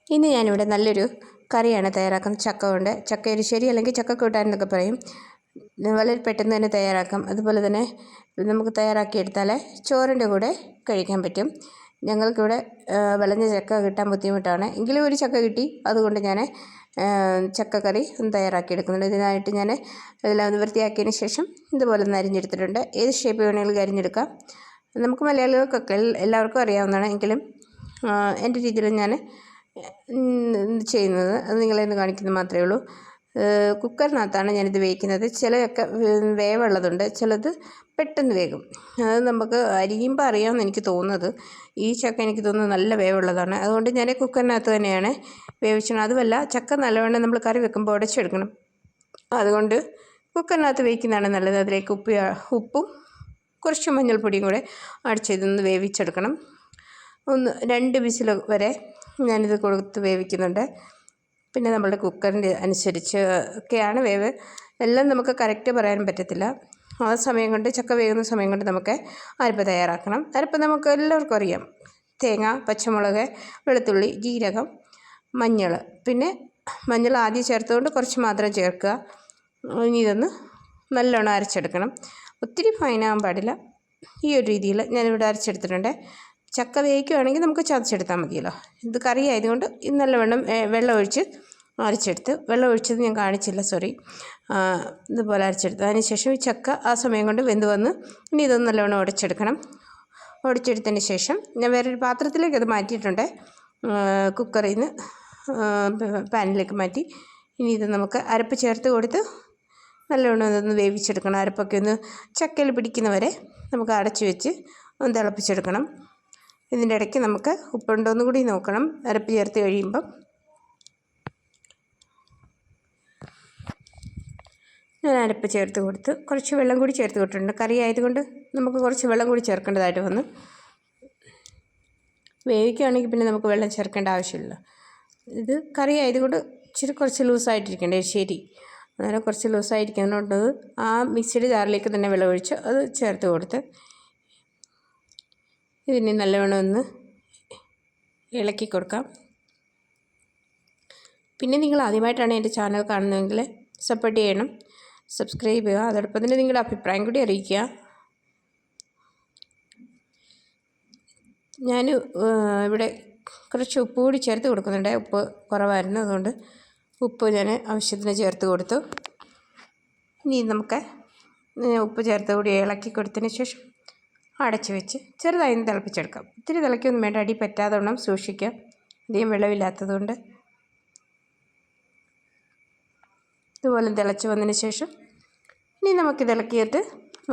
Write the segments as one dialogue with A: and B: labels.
A: ഇന്ന് ഞാനിവിടെ നല്ലൊരു കറിയാണ് തയ്യാറാക്കുന്നത് ചക്ക കൊണ്ട്. ചക്ക എരിശ്ശേരി അല്ലെങ്കിൽ ചക്ക കൂട്ടാൻ എന്നൊക്കെ പറയും. വളരെ പെട്ടെന്ന് തന്നെ തയ്യാറാക്കാം. അതുപോലെ തന്നെ നമുക്ക് തയ്യാറാക്കിയെടുത്താൽ ചോറിൻ്റെ കൂടെ കഴിക്കാൻ പറ്റും. ഞങ്ങൾക്കിവിടെ വിളഞ്ഞ ചക്ക കിട്ടാൻ ബുദ്ധിമുട്ടാണ്. എങ്കിലും ഒരു ചക്ക കിട്ടി. അതുകൊണ്ട് ഞാൻ ചക്കക്കറി ഒന്ന് തയ്യാറാക്കിയെടുക്കുന്നുണ്ട്. ഇതിനായിട്ട് ഞാൻ ഇതെല്ലാം ഒന്ന് വൃത്തിയാക്കിയതിന് ശേഷം ഇതുപോലെ ഒന്ന് അരിഞ്ഞെടുത്തിട്ടുണ്ട്. ഏത് ഷേപ്പ് വേണമെങ്കിലും അരിഞ്ഞെടുക്കാം. നമുക്ക് മലയാളികൾക്കൊക്കെ എല്ലാവർക്കും അറിയാവുന്നതാണ്. എങ്കിലും എൻ്റെ രീതിയിൽ ഞാൻ ചെയ്യുന്നത് അത് നിങ്ങളെ ഒന്ന് കാണിക്കുന്നത് മാത്രമേ ഉള്ളൂ. കുക്കറിനകത്താണ് ഞാനിത് വേവിക്കുന്നത്. ചിലതൊക്കെ വേവുള്ളതുണ്ട്, ചിലത് പെട്ടെന്ന് വേകും. അത് നമുക്ക് അരിയുമ്പോൾ അറിയാമെന്ന് എനിക്ക് തോന്നുന്നത്. ഈ ചക്ക എനിക്ക് തോന്നുന്നത് നല്ല വേവുള്ളതാണ്. അതുകൊണ്ട് ഞാൻ കുക്കറിനകത്ത് തന്നെയാണ് വേവിച്ചത്. അതുമല്ല, ചക്ക നല്ലവണ്ണം നമ്മൾ കറി വെക്കുമ്പോൾ ഉടച്ചെടുക്കണം. അതുകൊണ്ട് കുക്കറിനകത്ത് വേവിക്കുന്നതാണ് നല്ലത്. അതിലേക്ക് ഉപ്പും കുറച്ച് മഞ്ഞൾപ്പൊടിയും കൂടെ അടിച്ചതൊന്ന് വേവിച്ചെടുക്കണം. 2 വിസിൽ വരെ ഞാനിത് കൊടുത്ത് വേവിക്കുന്നുണ്ട്. പിന്നെ നമ്മളുടെ കുക്കറിൻ്റെ അനുസരിച്ച് ഒക്കെയാണ് വേവ്. എല്ലാം നമുക്ക് കറക്റ്റ് പറയാൻ പറ്റത്തില്ല. ആ സമയം കൊണ്ട്, ചക്ക വേകുന്ന സമയം കൊണ്ട് നമുക്ക് അരപ്പ് തയ്യാറാക്കണം. അരപ്പ് നമുക്ക് എല്ലാവർക്കും അറിയാം. തേങ്ങ, പച്ചമുളക്, വെളുത്തുള്ളി, ജീരകം, മഞ്ഞൾ. പിന്നെ മഞ്ഞൾ ആദ്യം ചേർത്തുകൊണ്ട് കുറച്ച് മാത്രം ചേർക്കുക. ഇനി ഇതൊന്ന് നല്ലോണം അരച്ചെടുക്കണം. ഒത്തിരി ഫൈനാകാൻ പാടില്ല. ഈ ഒരു രീതിയിൽ ഞാനിവിടെ അരച്ചെടുത്തിട്ടുണ്ട്. ചക്ക വേവിക്കുകയാണെങ്കിൽ നമുക്ക് ചതച്ചെടുത്താൽ മതിയല്ലോ. ഇത് കറി ആയതുകൊണ്ട് നല്ലവണ്ണം വെള്ളം ഒഴിച്ച് അരച്ചെടുത്ത്, വെള്ളം ഒഴിച്ചത് ഞാൻ കാണിച്ചില്ല, സോറി. ഇതുപോലെ അരച്ചെടുത്ത് അതിന് ശേഷം ഈ ചക്ക ആ സമയം കൊണ്ട് വെന്ത് വന്ന് ഇനി ഇതൊന്ന് നല്ലവണ്ണം ഉടച്ചെടുക്കണം. ഉടച്ചെടുത്തതിന് ശേഷം ഞാൻ വേറൊരു പാത്രത്തിലേക്ക് അത് മാറ്റിയിട്ടുണ്ട്. കുക്കറിൽ നിന്ന് പാനിലേക്ക് മാറ്റി. ഇനി ഇത് നമുക്ക് അരപ്പ് ചേർത്ത് കൊടുത്ത് നല്ലവണ്ണം ഇതൊന്ന് വേവിച്ചെടുക്കണം. അരപ്പൊക്കെ ഒന്ന് ചക്കയിൽ പിടിക്കുന്നവരെ നമുക്ക് അടച്ചു വെച്ച് ഒന്ന് തിളപ്പിച്ചെടുക്കണം. ഇതിൻ്റെ ഇടയ്ക്ക് നമുക്ക് ഉപ്പുണ്ടോയെന്ന് കൂടി നോക്കണം. അരപ്പ് ചേർത്ത് കഴിയുമ്പം ഞാൻ അരപ്പ് ചേർത്ത് കൊടുത്ത് കുറച്ച് വെള്ളം കൂടി ചേർത്ത് കൊടുത്തിട്ടുണ്ട്. കറി ആയതുകൊണ്ട് നമുക്ക് കുറച്ച് വെള്ളം കൂടി ചേർക്കേണ്ടതായിട്ട് വന്നു. വേവിക്കുകയാണെങ്കിൽ പിന്നെ നമുക്ക് വെള്ളം ചേർക്കേണ്ട ആവശ്യമില്ല. ഇത് കറി ആയതുകൊണ്ട് കുറച്ച് ലൂസായിട്ടിരിക്കേണ്ടത് ശരി. അന്നേരം കുറച്ച് ലൂസായിരിക്കുന്നുണ്ടത് ആ മിക്സിയുടെ ജാറിലേക്ക് തന്നെ വെള്ളം ഒഴിച്ച് അത് ചേർത്ത് കൊടുത്ത് ഇതിനെ നല്ലവണ്ണം ഒന്ന് ഇളക്കി കൊടുക്കാം. പിന്നെ നിങ്ങൾ ആദ്യമായിട്ടാണ് എൻ്റെ ചാനൽ കാണുന്നതെങ്കിൽ സപ്പോർട്ട് ചെയ്യണം, സബ്സ്ക്രൈബ് ചെയ്യുക. അതോടൊപ്പം തന്നെ നിങ്ങളുടെ അഭിപ്രായം കൂടി അറിയിക്കുക. ഞാൻ ഇവിടെ കുറച്ച് ഉപ്പ് കൂടി ചേർത്ത് കൊടുക്കുന്നുണ്ട്. ഉപ്പ് കുറവായിരുന്നു, അതുകൊണ്ട് ഉപ്പ് ഞാൻ ആവശ്യത്തിന് ചേർത്ത് കൊടുത്തു. ഇനി നമുക്ക് ഉപ്പ് ചേർത്ത് കൂടി ഇളക്കി കൊടുത്തതിന് ശേഷം അടച്ച് വെച്ച് ചെറുതായി ഒന്ന് തിളപ്പിച്ചെടുക്കാം. ഒത്തിരി തിളയ്ക്കൊന്നും വേണ്ട, അടി പറ്റാതെ വണ്ണം സൂക്ഷിക്കാം. അധികം വെള്ളമില്ലാത്തതുകൊണ്ട് ഇതുപോലെ തിളച്ച് വന്നതിന് ശേഷം ഇനി നമുക്കിത് ഇളക്കിയിട്ട്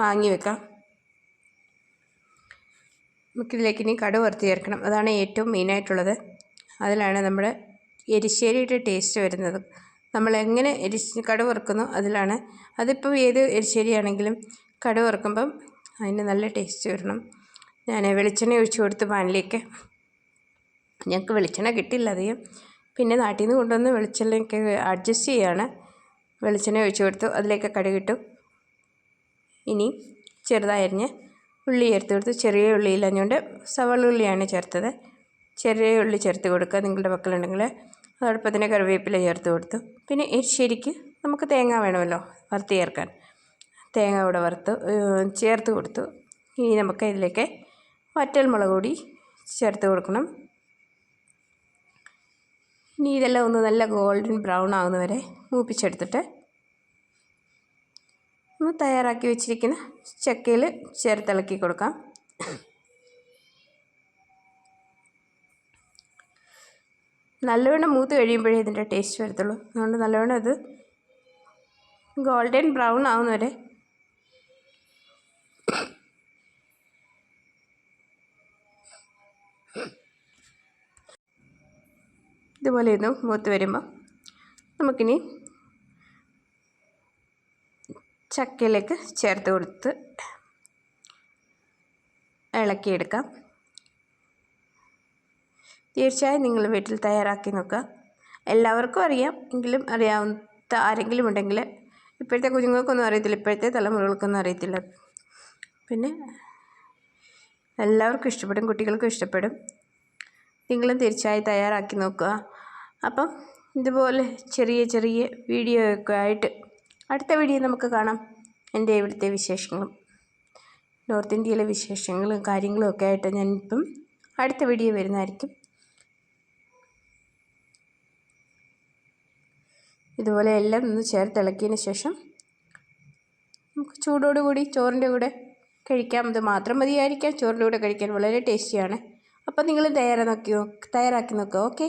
A: വാങ്ങി വെക്കാം. നമുക്കിതിലേക്ക് ഇനി കടുക് വറുത്ത് ചേർക്കണം. അതാണ് ഏറ്റവും മെയിനായിട്ടുള്ളത്. അതിലാണ് നമ്മുടെ എരിശ്ശേരിയുടെ ടേസ്റ്റ് വരുന്നത്. നമ്മൾ എങ്ങനെ കടുക് വറുക്കുന്നോ അതിലാണ്. അതിപ്പോൾ ഏത് എരിശ്ശേരിയാണെങ്കിലും കടുക് വറുക്കുമ്പം അതിന് നല്ല ടേസ്റ്റ് വരണം. ഞാൻ വെളിച്ചെണ്ണ ഒഴിച്ച് കൊടുത്ത് പാനിലേക്ക്. ഞങ്ങൾക്ക് വെളിച്ചെണ്ണ കിട്ടില്ല അധികം. പിന്നെ നാട്ടിൽ നിന്ന് കൊണ്ടുവന്ന് വെളിച്ചെണ്ണയൊക്കെ അഡ്ജസ്റ്റ് ചെയ്യുകയാണ്. വെളിച്ചെണ്ണ ഒഴിച്ച് കൊടുത്തു. അതിലേക്ക് കടുകിട്ടു. ഇനി ചെറുതായി അരിഞ്ഞ് ഉള്ളി ചേർത്ത് കൊടുത്തു. ചെറിയ ഉള്ളി ഇല്ലഞ്ഞുകൊണ്ട് സവാള ഉള്ളിയാണ് ചേർത്തത്. ചെറിയ ഉള്ളി ചേർത്ത് കൊടുക്കുക നിങ്ങളുടെ മക്കളുണ്ടെങ്കിൽ. അതോടൊപ്പം തന്നെ കറിവേപ്പില ചേർത്ത് കൊടുത്തു. പിന്നെ എരിശ്ശേരിക്ക് നമുക്ക് തേങ്ങ വേണമല്ലോ വറുത്ത് ചേർക്കാൻ. തേങ്ങ കൂടെ ചേർത്ത് കൊടുത്തു. ഇനി നമുക്ക് ഇതിലേക്ക് വറ്റൽമുളക് കൂടി ചേർത്ത് കൊടുക്കണം. ഇനി ഇതെല്ലാം ഒന്ന് നല്ല ഗോൾഡൻ ബ്രൗൺ ആകുന്നവരെ മൂപ്പിച്ചെടുത്തിട്ട് നമ്മൾ തയ്യാറാക്കി വെച്ചിരിക്കുന്ന ചക്കയിൽ ചേർത്തിളക്കി കൊടുക്കാം. നല്ലവണ്ണം മൂത്ത് കഴിയുമ്പോഴേ ഇതിൻ്റെ ടേസ്റ്റ് വരത്തുള്ളൂ. അതുകൊണ്ട് നല്ലവണ്ണം ഇത് ഗോൾഡൻ ബ്രൗൺ ആവുന്നവരെ ഇതുപോലെ ഒന്ന് മൂത്ത് വരുമ്പോൾ നമുക്കിനി ചക്കയിലേക്ക് ചേർത്ത് കൊടുത്ത് ഇളക്കിയെടുക്കാം. തീർച്ചയായും നിങ്ങൾ വീട്ടിൽ തയ്യാറാക്കി നോക്കുക. എല്ലാവർക്കും അറിയാം, എങ്കിലും അറിയാവുന്ന ആരെങ്കിലും ഉണ്ടെങ്കിൽ, ഇപ്പോഴത്തെ കുഞ്ഞുങ്ങൾക്കൊന്നും അറിയത്തില്ല, ഇപ്പോഴത്തെ തലമുറകൾക്കൊന്നും അറിയത്തില്ല. പിന്നെ എല്ലാവർക്കും ഇഷ്ടപ്പെടും, കുട്ടികൾക്കും ഇഷ്ടപ്പെടും. നിങ്ങളും തീർച്ചയായും തയ്യാറാക്കി നോക്കുക. അപ്പം ഇതുപോലെ ചെറിയ ചെറിയ വീഡിയോ ഒക്കെ ആയിട്ട് അടുത്ത വീഡിയോ നമുക്ക് കാണാം. എൻ്റെ ഇവിടുത്തെ വിശേഷങ്ങളും നോർത്ത് ഇന്ത്യയിലെ വിശേഷങ്ങളും കാര്യങ്ങളും ഒക്കെ ആയിട്ട് ഞാനിപ്പം അടുത്ത വീഡിയോ വരുന്നതായിരിക്കും. ഇതുപോലെ എല്ലാം ഒന്ന് ചേർത്തിളക്കിയതിന് ശേഷം നമുക്ക് ചൂടോടുകൂടി ചോറിൻ്റെ കൂടെ കഴിക്കാം. ഇത് മാത്രം മതിയായിരിക്കാം ചോറിൻ്റെ കൂടെ കഴിക്കാൻ, വളരെ ടേസ്റ്റിയാണ്. അപ്പോൾ നിങ്ങൾ തയ്യാറാക്കി നോക്കുക. ഓക്കെ.